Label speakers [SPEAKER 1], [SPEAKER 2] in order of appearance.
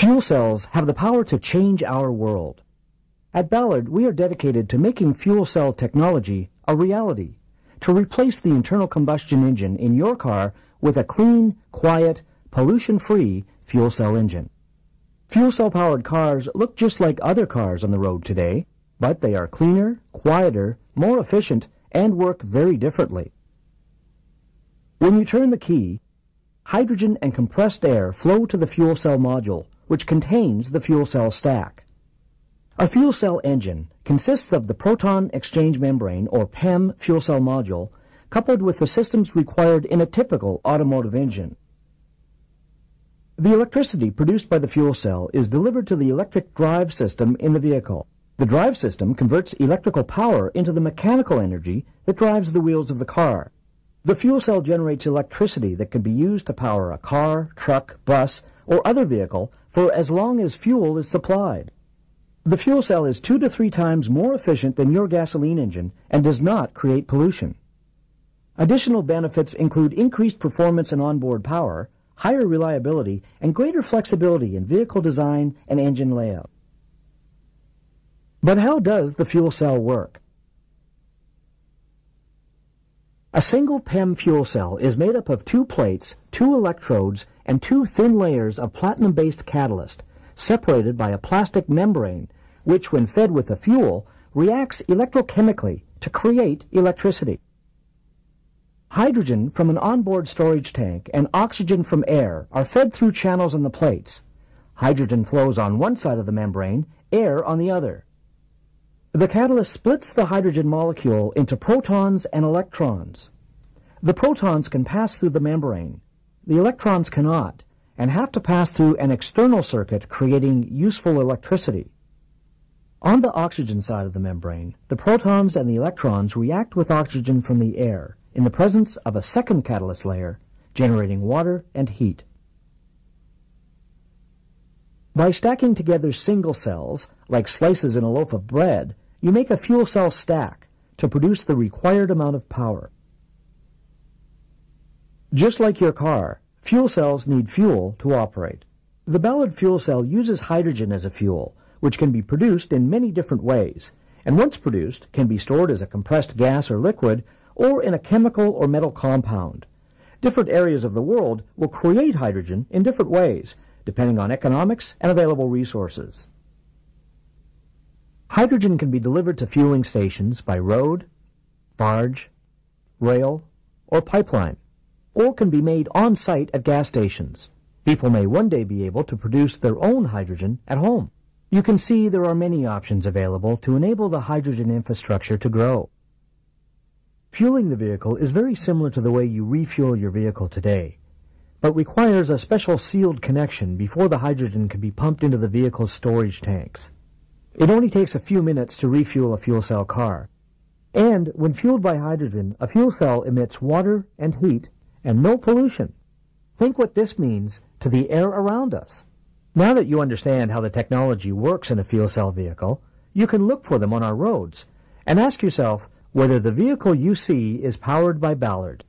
[SPEAKER 1] Fuel cells have the power to change our world. At Ballard, we are dedicated to making fuel cell technology a reality, to replace the internal combustion engine in your car with a clean, quiet, pollution-free fuel cell engine. Fuel cell-powered cars look just like other cars on the road today, but they are cleaner, quieter, more efficient, and work very differently. When you turn the key, hydrogen and compressed air flow to the fuel cell module, which contains the fuel cell stack. A fuel cell engine consists of the proton exchange membrane, or PEM, fuel cell module, coupled with the systems required in a typical automotive engine. The electricity produced by the fuel cell is delivered to the electric drive system in the vehicle. The drive system converts electrical power into the mechanical energy that drives the wheels of the car. The fuel cell generates electricity that can be used to power a car, truck, bus, or other vehicle for as long as fuel is supplied. The fuel cell is 2 to 3 times more efficient than your gasoline engine and does not create pollution. Additional benefits include increased performance and onboard power, higher reliability, and greater flexibility in vehicle design and engine layout. But how does the fuel cell work? A single PEM fuel cell is made up of 2 plates, 2 electrodes, and 2 thin layers of platinum-based catalyst, separated by a plastic membrane, which, when fed with the fuel, reacts electrochemically to create electricity. Hydrogen from an onboard storage tank and oxygen from air are fed through channels on the plates. Hydrogen flows on one side of the membrane, air on the other. The catalyst splits the hydrogen molecule into protons and electrons. The protons can pass through the membrane. The electrons cannot, and have to pass through an external circuit, creating useful electricity. On the oxygen side of the membrane, the protons and the electrons react with oxygen from the air in the presence of a second catalyst layer, generating water and heat. By stacking together single cells, like slices in a loaf of bread, you make a fuel cell stack to produce the required amount of power. Just like your car, fuel cells need fuel to operate. The Ballard fuel cell uses hydrogen as a fuel, which can be produced in many different ways, and once produced can be stored as a compressed gas or liquid, or in a chemical or metal compound. Different areas of the world will create hydrogen in different ways, depending on economics and available resources. Hydrogen can be delivered to fueling stations by road, barge, rail, or pipeline, or can be made on-site at gas stations. People may one day be able to produce their own hydrogen at home. You can see there are many options available to enable the hydrogen infrastructure to grow. Fueling the vehicle is very similar to the way you refuel your vehicle today, but requires a special sealed connection before the hydrogen can be pumped into the vehicle's storage tanks. It only takes a few minutes to refuel a fuel cell car. And when fueled by hydrogen, a fuel cell emits water and heat and no pollution. Think what this means to the air around us. Now that you understand how the technology works in a fuel cell vehicle, you can look for them on our roads and ask yourself whether the vehicle you see is powered by Ballard.